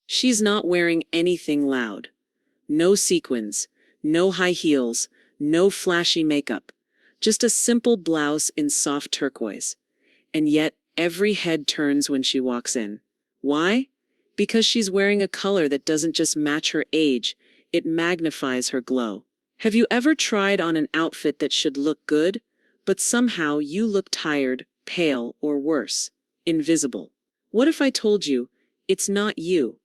She's not wearing anything loud. No sequins, no high heels, no flashy makeup. Just a simple blouse in soft turquoise. And yet, every head turns when she walks in. Why? Because she's wearing a color that doesn't just match her age, it magnifies her glow. Have you ever tried on an outfit that should look good, but somehow you look tired, pale, or worse, invisible? What if I told you, it's not you,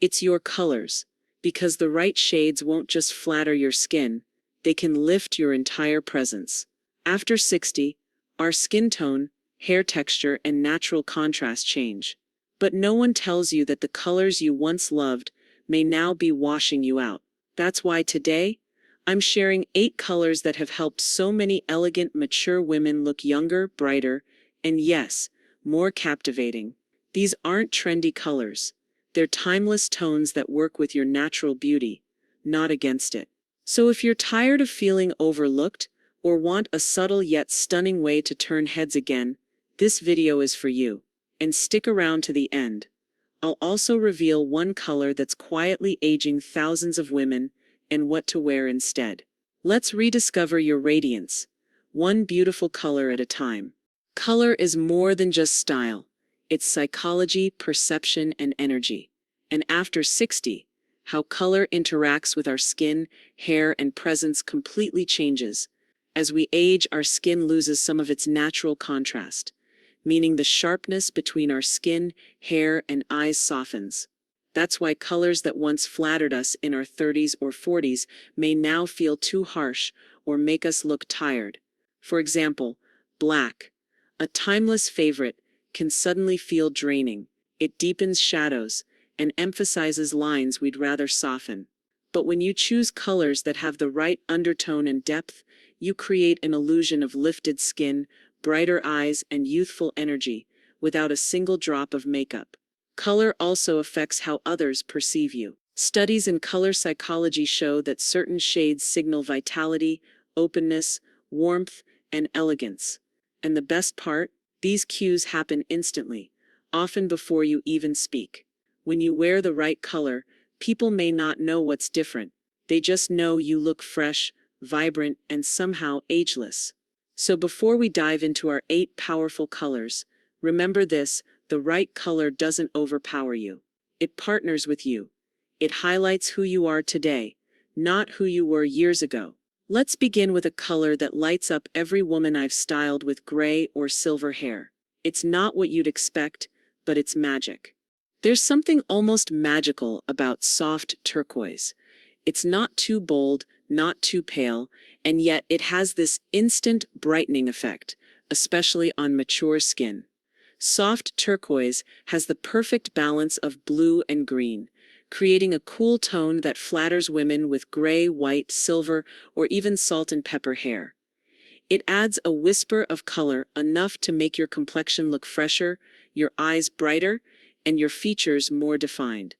it's your colors, because the right shades won't just flatter your skin, they can lift your entire presence. After 60, our skin tone, hair texture, and natural contrast change. But no one tells you that the colors you once loved may now be washing you out. That's why today, I'm sharing 8 colors that have helped so many elegant, mature women look younger, brighter, and yes, more captivating. These aren't trendy colors. They're timeless tones that work with your natural beauty, not against it. So if you're tired of feeling overlooked, or want a subtle yet stunning way to turn heads again, this video is for you. And stick around to the end. I'll also reveal one color that's quietly aging thousands of women and what to wear instead. Let's rediscover your radiance, one beautiful color at a time. Color is more than just style. It's psychology, perception, and energy. And after 60, how color interacts with our skin, hair, and presence completely changes. As we age, our skin loses some of its natural contrast, meaning the sharpness between our skin, hair, and eyes softens. That's why colors that once flattered us in our 30s or 40s may now feel too harsh or make us look tired. For example, black, a timeless favorite, can suddenly feel draining. It deepens shadows and emphasizes lines we'd rather soften. But when you choose colors that have the right undertone and depth, you create an illusion of lifted skin, brighter eyes, and youthful energy, without a single drop of makeup. Color also affects how others perceive you. Studies in color psychology show that certain shades signal vitality, openness, warmth, and elegance. And the best part? These cues happen instantly, often before you even speak. When you wear the right color, people may not know what's different. They just know you look fresh, vibrant, and somehow ageless. So before we dive into our 8 powerful colors, remember this: the right color doesn't overpower you. It partners with you. It highlights who you are today, not who you were years ago. Let's begin with a color that lights up every woman I've styled with gray or silver hair. It's not what you'd expect, but it's magic. There's something almost magical about soft turquoise. It's not too bold, not too pale, and yet it has this instant brightening effect, especially on mature skin. Soft turquoise has the perfect balance of blue and green, creating a cool tone that flatters women with gray, white, silver, or even salt and pepper hair. It adds a whisper of color, enough to make your complexion look fresher, your eyes brighter, and your features more defined.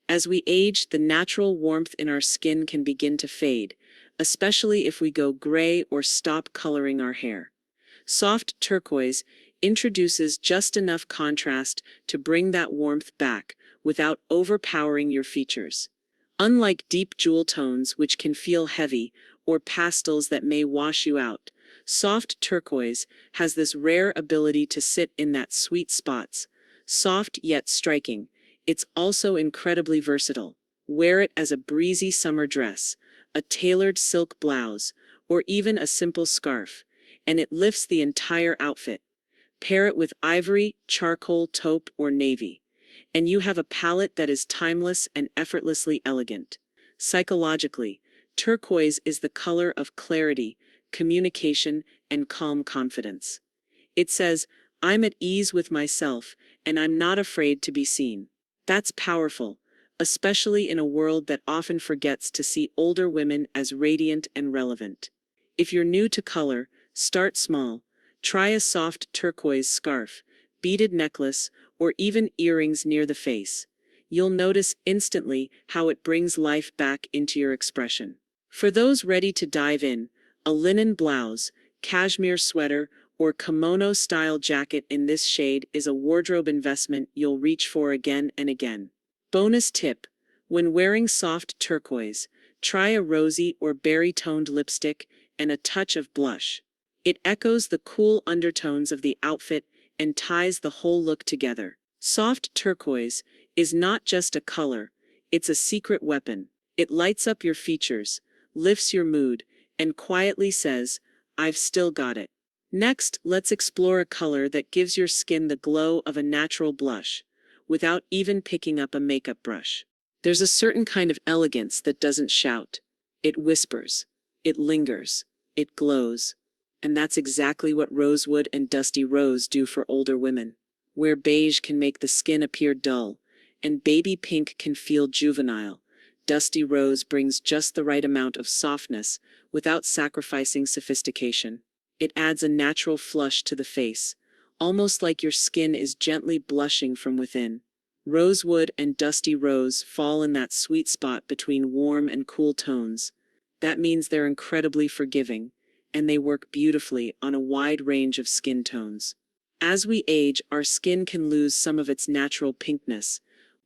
As we age, the natural warmth in our skin can begin to fade, especially if we go gray or stop coloring our hair. Soft turquoise introduces just enough contrast to bring that warmth back without overpowering your features. Unlike deep jewel tones, which can feel heavy, or pastels that may wash you out, soft turquoise has this rare ability to sit in that sweet spots, soft yet striking. It's also incredibly versatile. Wear it as a breezy summer dress, a tailored silk blouse, or even a simple scarf, and it lifts the entire outfit. Pair it with ivory, charcoal, taupe, or navy, and you have a palette that is timeless and effortlessly elegant. Psychologically, turquoise is the color of clarity, communication, and calm confidence. It says, "I'm at ease with myself, and I'm not afraid to be seen." That's powerful, especially in a world that often forgets to see older women as radiant and relevant. If you're new to color, start small. Try a soft turquoise scarf, beaded necklace, or even earrings near the face. You'll notice instantly how it brings life back into your expression. For those ready to dive in, a linen blouse, cashmere sweater, or kimono-style jacket in this shade is a wardrobe investment you'll reach for again and again. Bonus tip: when wearing soft turquoise, try a rosy or berry-toned lipstick and a touch of blush. It echoes the cool undertones of the outfit and ties the whole look together. Soft turquoise is not just a color, it's a secret weapon. It lights up your features, lifts your mood, and quietly says, "I've still got it." Next, let's explore a color that gives your skin the glow of a natural blush, without even picking up a makeup brush. There's a certain kind of elegance that doesn't shout. It whispers. It lingers. It glows. And that's exactly what Rosewood and Dusty Rose do for older women. Where beige can make the skin appear dull, and baby pink can feel juvenile, Dusty Rose brings just the right amount of softness without sacrificing sophistication. It adds a natural flush to the face, almost like your skin is gently blushing from within. Rosewood and Dusty Rose fall in that sweet spot between warm and cool tones. That means they're incredibly forgiving, and they work beautifully on a wide range of skin tones. As we age, our skin can lose some of its natural pinkness.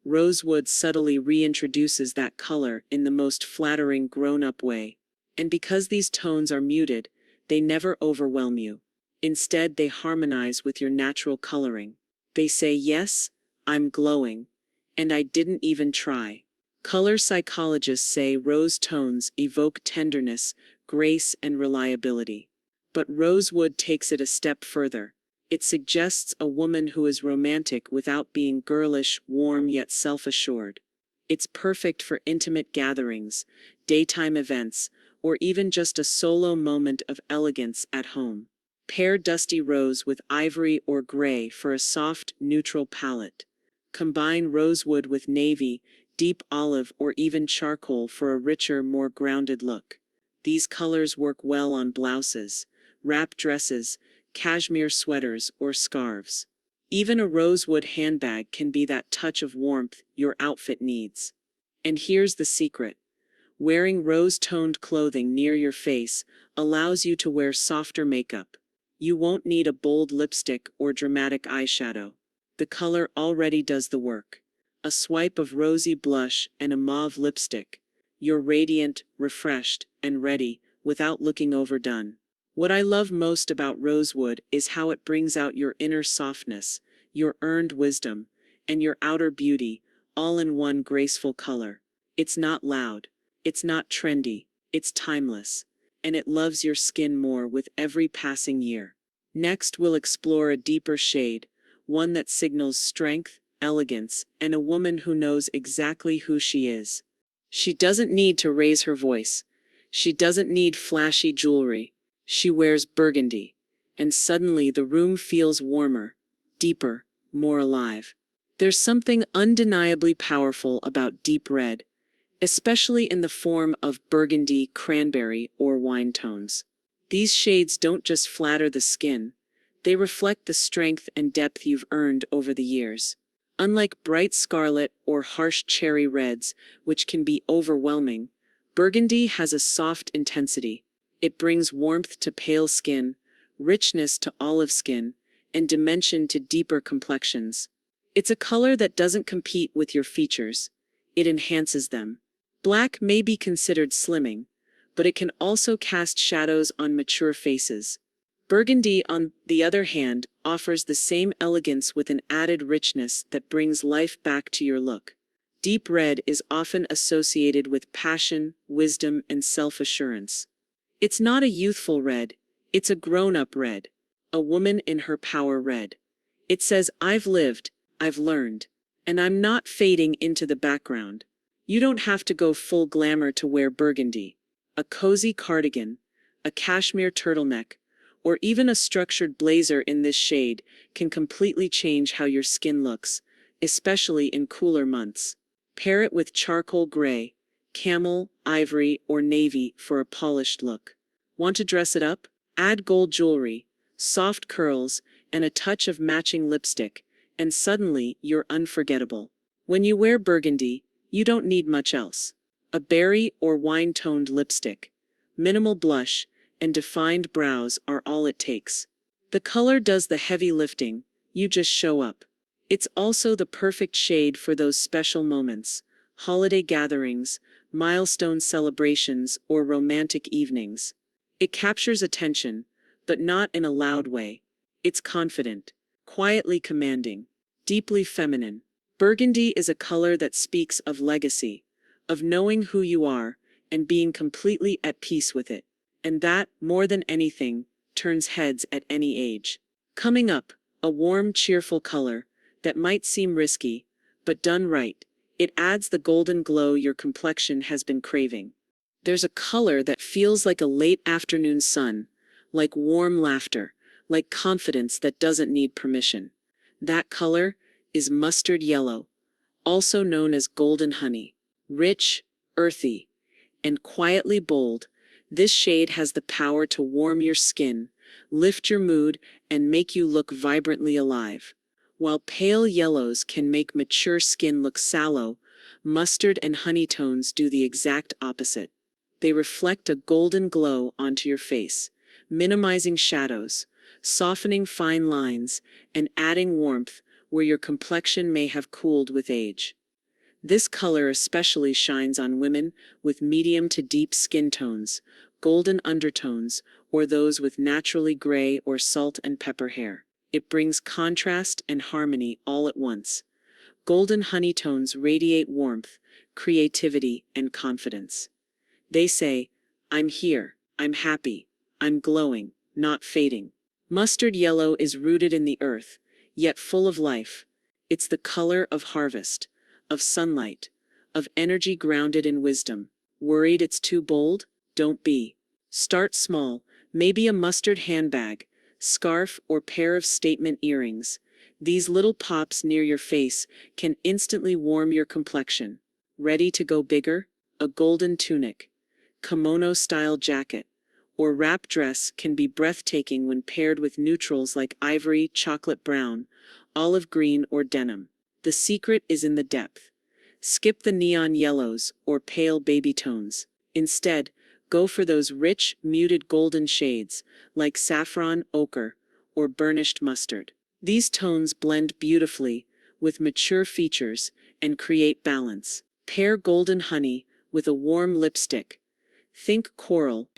Rosewood subtly reintroduces that color in the most flattering grown-up way. And because these tones are muted, they never overwhelm you. Instead, they harmonize with your natural coloring. They say, "Yes, I'm glowing, and I didn't even try." Color psychologists say rose tones evoke tenderness, grace, and reliability. But Rosewood takes it a step further. It suggests a woman who is romantic without being girlish, warm yet self-assured. It's perfect for intimate gatherings, daytime events, or even just a solo moment of elegance at home. Pair Dusty Rose with Ivory or Gray for a soft, neutral palette. Combine Rosewood with Navy, deep olive, or even charcoal for a richer, more grounded look. These colors work well on blouses, wrap dresses, cashmere sweaters, or scarves. Even a rosewood handbag can be that touch of warmth your outfit needs. And here's the secret. Wearing rose-toned clothing near your face allows you to wear softer makeup. You won't need a bold lipstick or dramatic eyeshadow. The color already does the work. A swipe of rosy blush and a mauve lipstick. You're radiant, refreshed, and ready, without looking overdone. What I love most about Rosewood is how it brings out your inner softness, your earned wisdom, and your outer beauty, all in one graceful color. It's not loud. It's not trendy. It's timeless. And it loves your skin more with every passing year. Next, we'll explore a deeper shade, one that signals strength, elegance, and a woman who knows exactly who she is. She doesn't need to raise her voice. She doesn't need flashy jewelry. She wears burgundy, and suddenly the room feels warmer, deeper, more alive. There's something undeniably powerful about deep red, especially in the form of burgundy, cranberry, or wine tones. These shades don't just flatter the skin, they reflect the strength and depth you've earned over the years. Unlike bright scarlet or harsh cherry reds, which can be overwhelming, burgundy has a soft intensity. It brings warmth to pale skin, richness to olive skin, and dimension to deeper complexions. It's a color that doesn't compete with your features. It enhances them. Black may be considered slimming, but it can also cast shadows on mature faces. Burgundy, on the other hand, offers the same elegance with an added richness that brings life back to your look. Deep red is often associated with passion, wisdom, and self-assurance. It's not a youthful red, it's a grown-up red, a woman in her power red. It says, "I've lived, I've learned, and I'm not fading into the background." You don't have to go full glamour to wear burgundy. A cozy cardigan, a cashmere turtleneck, or even a structured blazer in this shade can completely change how your skin looks, especially in cooler months. Pair it with charcoal gray, camel, ivory, or navy for a polished look. Want to dress it up? Add gold jewelry, soft curls, and a touch of matching lipstick, and suddenly you're unforgettable. When you wear burgundy, you don't need much else. A berry or wine-toned lipstick, minimal blush, and defined brows are all it takes. The color does the heavy lifting, you just show up. It's also the perfect shade for those special moments, holiday gatherings, milestone celebrations, or romantic evenings. It captures attention, but not in a loud way. It's confident, quietly commanding, deeply feminine. Burgundy is a color that speaks of legacy, of knowing who you are, and being completely at peace with it. And that, more than anything, turns heads at any age. Coming up, a warm, cheerful color that might seem risky, but done right, it adds the golden glow your complexion has been craving. There's a color that feels like a late afternoon sun, like warm laughter, like confidence that doesn't need permission. That color is mustard yellow, also known as golden honey. Rich, earthy, and quietly bold, this shade has the power to warm your skin, lift your mood, and make you look vibrantly alive. While pale yellows can make mature skin look sallow, mustard and honey tones do the exact opposite. They reflect a golden glow onto your face, minimizing shadows, softening fine lines, and adding warmth where your complexion may have cooled with age. This color especially shines on women with medium to deep skin tones, golden undertones, or those with naturally gray or salt and pepper hair. It brings contrast and harmony all at once. Golden honey tones radiate warmth, creativity, and confidence. They say, I'm here, I'm happy, I'm glowing, not fading. Mustard yellow is rooted in the earth, yet full of life. It's the color of harvest, of sunlight, of energy grounded in wisdom. Worried it's too bold? Don't be. Start small, maybe a mustard handbag, scarf, or pair of statement earrings. These little pops near your face can instantly warm your complexion. Ready to go bigger? A golden tunic, kimono-style jacket, or wrap dress can be breathtaking when paired with neutrals like ivory, chocolate brown, olive green, or denim. The secret is in the depth. Skip the neon yellows or pale baby tones. Instead, go for those rich, muted golden shades like saffron, ochre, or burnished mustard. These tones blend beautifully with mature features and create balance. Pair golden honey with a warm lipstick. Think coral,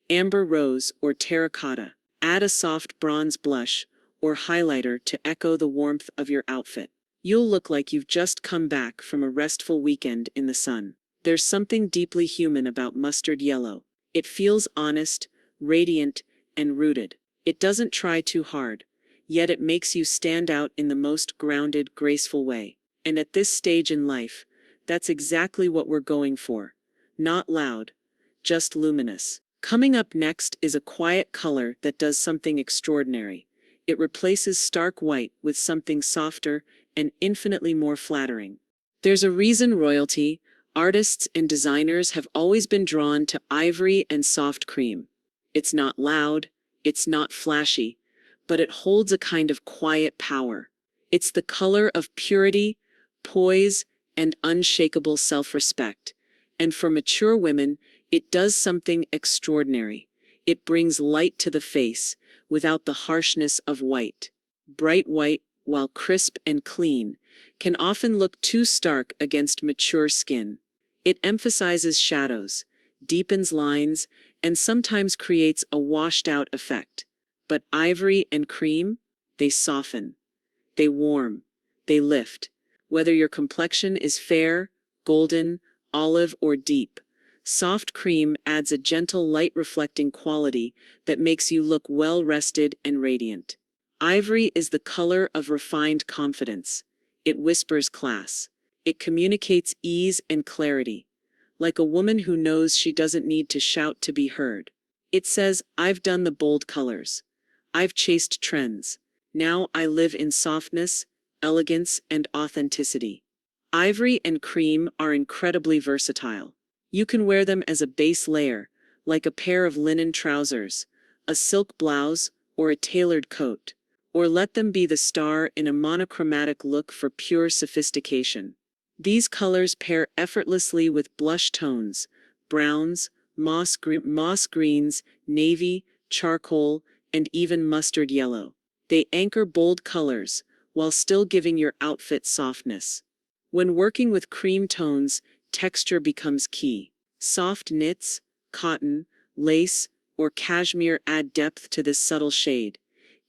amber rose, or terracotta. Add a soft bronze blush or highlighter to echo the warmth of your outfit. You'll look like you've just come back from a restful weekend in the sun. There's something deeply human about mustard yellow. It feels honest, radiant, and rooted. It doesn't try too hard, yet it makes you stand out in the most grounded, graceful way. And at this stage in life, that's exactly what we're going for. Not loud, just luminous. Coming up next is a quiet color that does something extraordinary. It replaces stark white with something softer and infinitely more flattering. There's a reason royalty, artists, and designers have always been drawn to ivory and soft cream. It's not loud, it's not flashy, but it holds a kind of quiet power. It's the color of purity, poise, and unshakable self-respect. And for mature women, it does something extraordinary. It brings light to the face without the harshness of white. Bright white, while crisp and clean, can often look too stark against mature skin. It emphasizes shadows, deepens lines, and sometimes creates a washed-out effect. But ivory and cream, they soften, they warm, they lift. Whether your complexion is fair, golden, olive, or deep, soft cream adds a gentle light-reflecting quality that makes you look well-rested and radiant. Ivory is the color of refined confidence. It whispers class. It communicates ease and clarity, like a woman who knows she doesn't need to shout to be heard. It says, I've done the bold colors. I've chased trends. Now I live in softness, elegance, and authenticity. Ivory and cream are incredibly versatile. You can wear them as a base layer, like a pair of linen trousers, a silk blouse, or a tailored coat. Or let them be the star in a monochromatic look for pure sophistication. These colors pair effortlessly with blush tones, browns, moss greens, navy, charcoal, and even mustard yellow. They anchor bold colors, while still giving your outfit softness. When working with cream tones, texture becomes key. Soft knits, cotton, lace, or cashmere add depth to this subtle shade,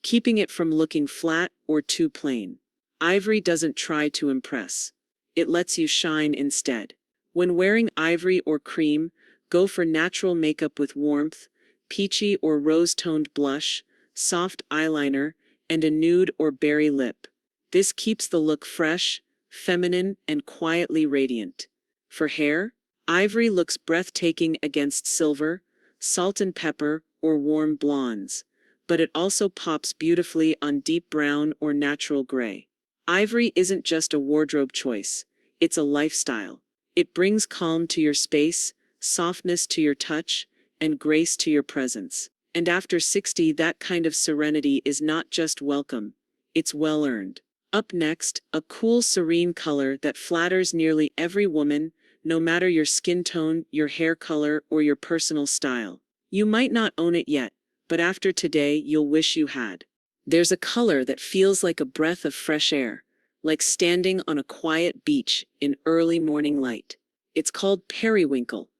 keeping it from looking flat or too plain. Ivory doesn't try to impress. It lets you shine instead. When wearing ivory or cream, go for natural makeup with warmth, peachy or rose-toned blush, soft eyeliner, and a nude or berry lip. This keeps the look fresh, feminine, and quietly radiant. For hair, ivory looks breathtaking against silver, salt and pepper, or warm blondes, but it also pops beautifully on deep brown or natural gray. Ivory isn't just a wardrobe choice, it's a lifestyle. It brings calm to your space, softness to your touch, and grace to your presence. And after 60, that kind of serenity is not just welcome, it's well-earned. Up next, a cool, serene color that flatters nearly every woman, no matter your skin tone, your hair color, or your personal style. You might not own it yet, but after today, you'll wish you had. There's a color that feels like a breath of fresh air, like standing on a quiet beach in early morning light. It's called periwinkle,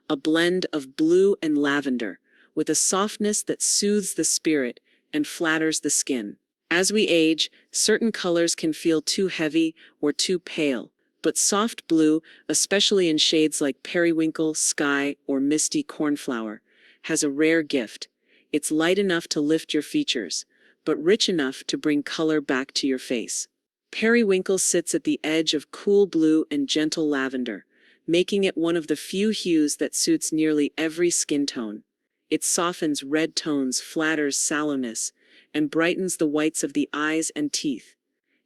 a blend of blue and lavender, with a softness that soothes the spirit and flatters the skin. As we age, certain colors can feel too heavy or too pale, but soft blue, especially in shades like periwinkle, sky, or misty cornflower, has a rare gift. It's light enough to lift your features, but rich enough to bring color back to your face. Periwinkle sits at the edge of cool blue and gentle lavender, making it one of the few hues that suits nearly every skin tone. It softens red tones, flatters sallowness, and brightens the whites of the eyes and teeth.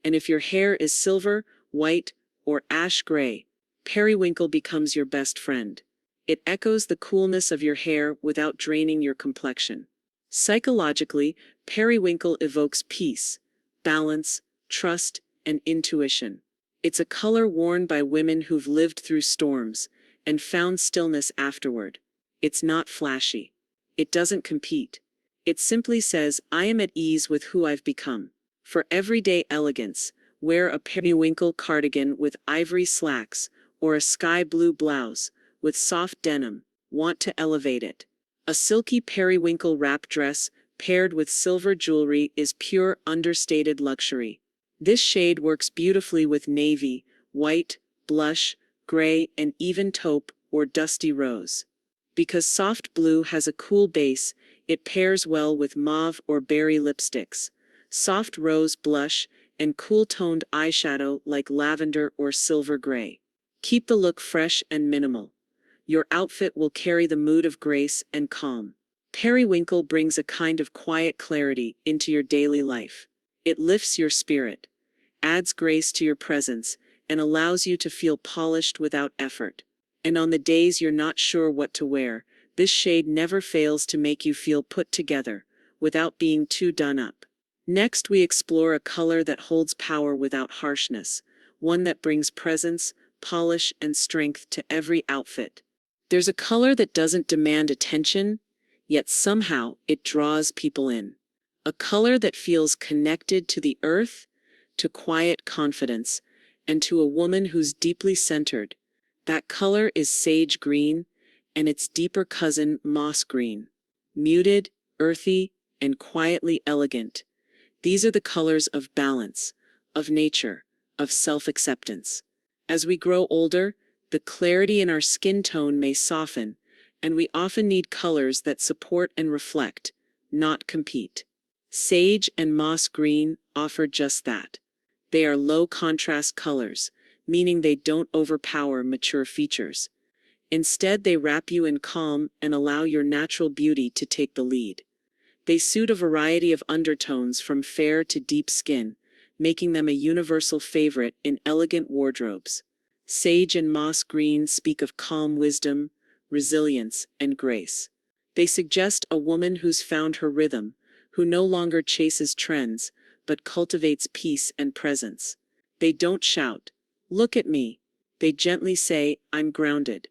And if your hair is silver, white, or ash gray, periwinkle becomes your best friend. It echoes the coolness of your hair without draining your complexion. Psychologically, periwinkle evokes peace, balance, trust, and intuition. It's a color worn by women who've lived through storms and found stillness afterward. It's not flashy. It doesn't compete. It simply says, I am at ease with who I've become. For everyday elegance, wear a periwinkle cardigan with ivory slacks or a sky blue blouse with soft denim. Want to elevate it? A silky periwinkle wrap dress paired with silver jewelry is pure understated luxury. This shade works beautifully with navy, white, blush, gray, and even taupe or dusty rose. Because soft blue has a cool base, it pairs well with mauve or berry lipsticks, soft rose blush, and cool-toned eyeshadow like lavender or silver gray. Keep the look fresh and minimal. Your outfit will carry the mood of grace and calm. Periwinkle brings a kind of quiet clarity into your daily life. It lifts your spirit, adds grace to your presence, and allows you to feel polished without effort. And on the days you're not sure what to wear, this shade never fails to make you feel put together, without being too done up. Next, we explore a color that holds power without harshness, one that brings presence, polish, and strength to every outfit. There's a color that doesn't demand attention, yet somehow it draws people in. A color that feels connected to the earth, to quiet confidence, and to a woman who's deeply centered. That color is sage green, and its deeper cousin, moss green. Muted, earthy, and quietly elegant. These are the colors of balance, of nature, of self-acceptance. As we grow older, the clarity in our skin tone may soften, and we often need colors that support and reflect, not compete. Sage and moss green offer just that. They are low-contrast colors, meaning they don't overpower mature features. Instead, they wrap you in calm and allow your natural beauty to take the lead. They suit a variety of undertones from fair to deep skin, making them a universal favorite in elegant wardrobes. Sage and moss green speak of calm wisdom, resilience, and grace. They suggest a woman who's found her rhythm, who no longer chases trends, but cultivates peace and presence. They don't shout, "Look at me." They gently say, "I'm grounded.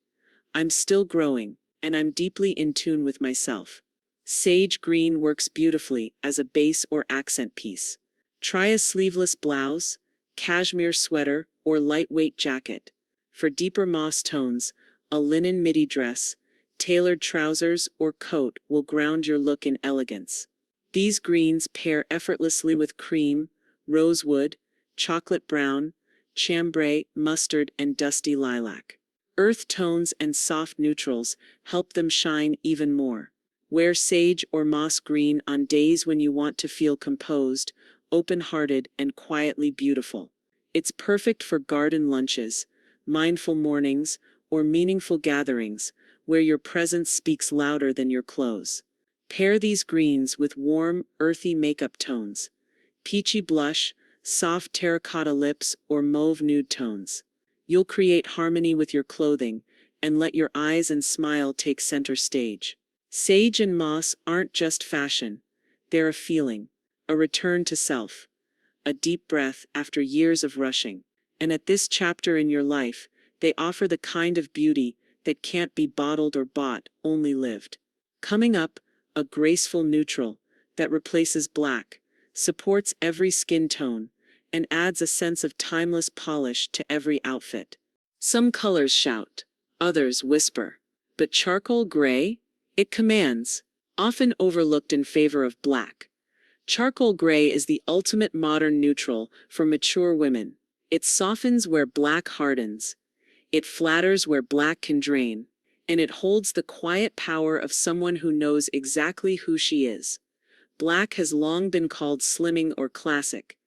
I'm still growing, and I'm deeply in tune with myself." Sage green works beautifully as a base or accent piece. Try a sleeveless blouse, cashmere sweater, or lightweight jacket. For deeper moss tones, a linen midi dress, tailored trousers, or coat will ground your look in elegance. These greens pair effortlessly with cream, rosewood, chocolate brown, chambray, mustard, and dusty lilac. Earth tones and soft neutrals help them shine even more. Wear sage or moss green on days when you want to feel composed, open-hearted, and quietly beautiful. It's perfect for garden lunches, mindful mornings, or meaningful gatherings, where your presence speaks louder than your clothes. Pair these greens with warm, earthy makeup tones. Peachy blush, soft terracotta lips, or mauve nude tones. You'll create harmony with your clothing, and let your eyes and smile take center stage. Sage and moss aren't just fashion. They're a feeling, a return to self, a deep breath after years of rushing. And at this chapter in your life, they offer the kind of beauty that can't be bottled or bought, only lived. Coming up, a graceful neutral that replaces black, supports every skin tone, and adds a sense of timeless polish to every outfit. Some colors shout, others whisper. But charcoal gray? It commands, often overlooked in favor of black. Charcoal gray is the ultimate modern neutral for mature women. It softens where black hardens. It flatters where black can drain. And it holds the quiet power of someone who knows exactly who she is. Black has long been called slimming or classic.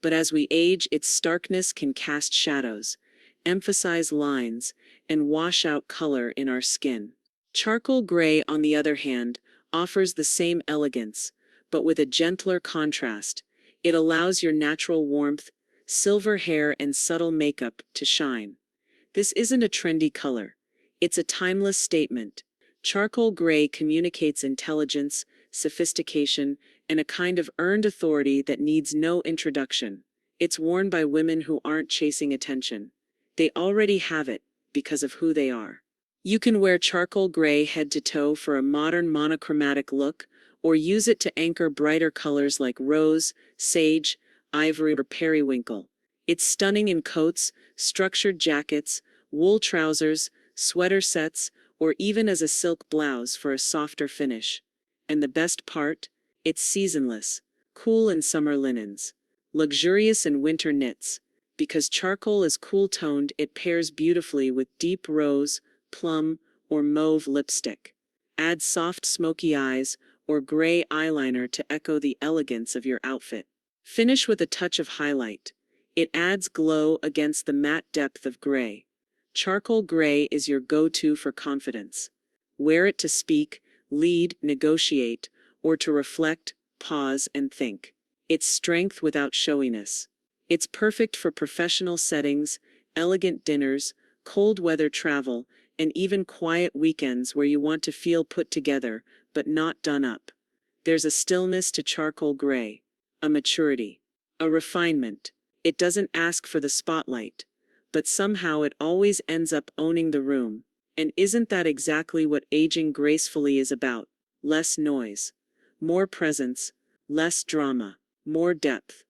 But as we age, its starkness can cast shadows, emphasize lines, and wash out color in our skin. Charcoal gray, on the other hand, offers the same elegance, but with a gentler contrast. It allows your natural warmth, silver hair, and subtle makeup to shine. This isn't a trendy color. It's a timeless statement. Charcoal gray communicates intelligence, sophistication, and a kind of earned authority that needs no introduction. It's worn by women who aren't chasing attention. They already have it because of who they are. You can wear charcoal gray head to toe for a modern monochromatic look, or use it to anchor brighter colors like rose, sage, ivory, or periwinkle. It's stunning in coats, structured jackets, wool trousers, sweater sets, or even as a silk blouse for a softer finish. And the best part? It's seasonless, cool in summer linens, luxurious in winter knits. Because charcoal is cool-toned, it pairs beautifully with deep rose, plum, or mauve lipstick. Add soft smoky eyes or gray eyeliner to echo the elegance of your outfit. Finish with a touch of highlight. It adds glow against the matte depth of gray. Charcoal gray is your go-to for confidence. Wear it to speak, lead, negotiate, or to reflect, pause, and think. It's strength without showiness. It's perfect for professional settings, elegant dinners, cold weather travel, and even quiet weekends where you want to feel put together, but not done up. There's a stillness to charcoal gray, a maturity, a refinement. It doesn't ask for the spotlight, but somehow it always ends up owning the room. And isn't that exactly what aging gracefully is about? Less noise, more presence, less drama, more depth.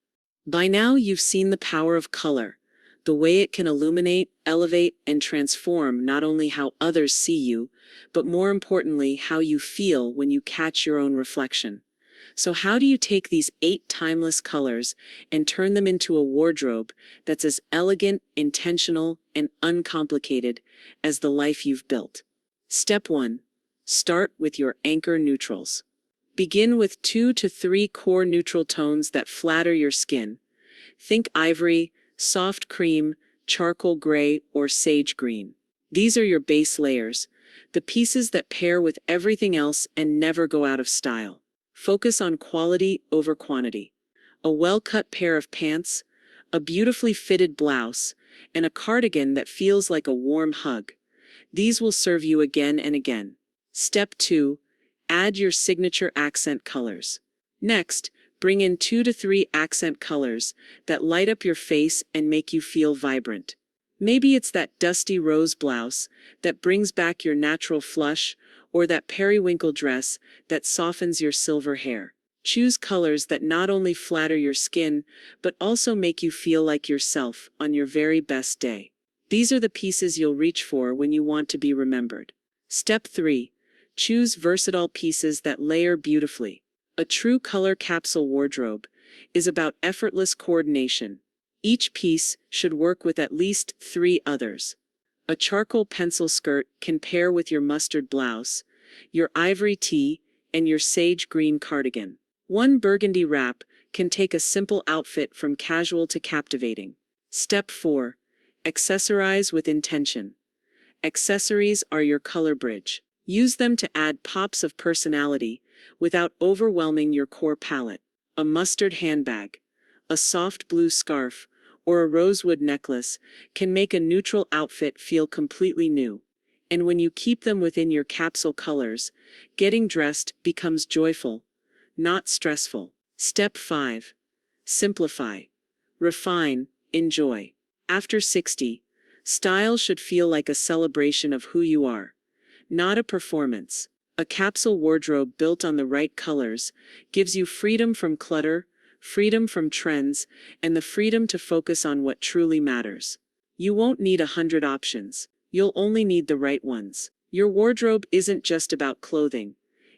By now you've seen the power of color, the way it can illuminate, elevate, and transform not only how others see you, but more importantly, how you feel when you catch your own reflection. So how do you take these 8 timeless colors and turn them into a wardrobe that's as elegant, intentional, and uncomplicated as the life you've built? Step 1. Start with your anchor neutrals. Begin with 2 to 3 core neutral tones that flatter your skin. Think ivory, soft cream, charcoal gray, or sage green. These are your base layers, the pieces that pair with everything else and never go out of style. Focus on quality over quantity. A well-cut pair of pants, a beautifully fitted blouse, and a cardigan that feels like a warm hug. These will serve you again and again. Step 2. Add your signature accent colors. Next, bring in 2 to 3 accent colors that light up your face and make you feel vibrant. Maybe it's that dusty rose blouse that brings back your natural flush, or that periwinkle dress that softens your silver hair. Choose colors that not only flatter your skin, but also make you feel like yourself on your very best day. These are the pieces you'll reach for when you want to be remembered. Step 3. Choose versatile pieces that layer beautifully. A true color capsule wardrobe is about effortless coordination. Each piece should work with at least 3 others. A charcoal pencil skirt can pair with your mustard blouse, your ivory tee, and your sage green cardigan. One burgundy wrap can take a simple outfit from casual to captivating. Step 4. Accessorize with intention. Accessories are your color bridge. Use them to add pops of personality without overwhelming your core palette. A mustard handbag, a soft blue scarf, or a rosewood necklace can make a neutral outfit feel completely new. And when you keep them within your capsule colors, getting dressed becomes joyful, not stressful. Step 5. Simplify. Refine, enjoy. After 60, style should feel like a celebration of who you are, not a performance. A capsule wardrobe built on the right colors gives you freedom from clutter, freedom from trends, and the freedom to focus on what truly matters. You won't need 100 options. You'll only need the right ones. Your wardrobe isn't just about clothing.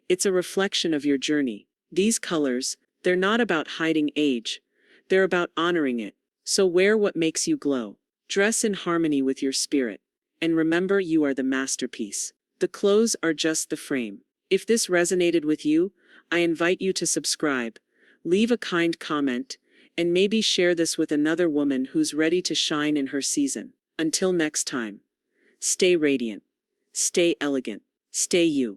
It's a reflection of your journey. These colors, they're not about hiding age. They're about honoring it. So wear what makes you glow. Dress in harmony with your spirit. And remember, you are the masterpiece. The clothes are just the frame. If this resonated with you, I invite you to subscribe, leave a kind comment, and maybe share this with another woman who's ready to shine in her season. Until next time, stay radiant, stay elegant, stay you.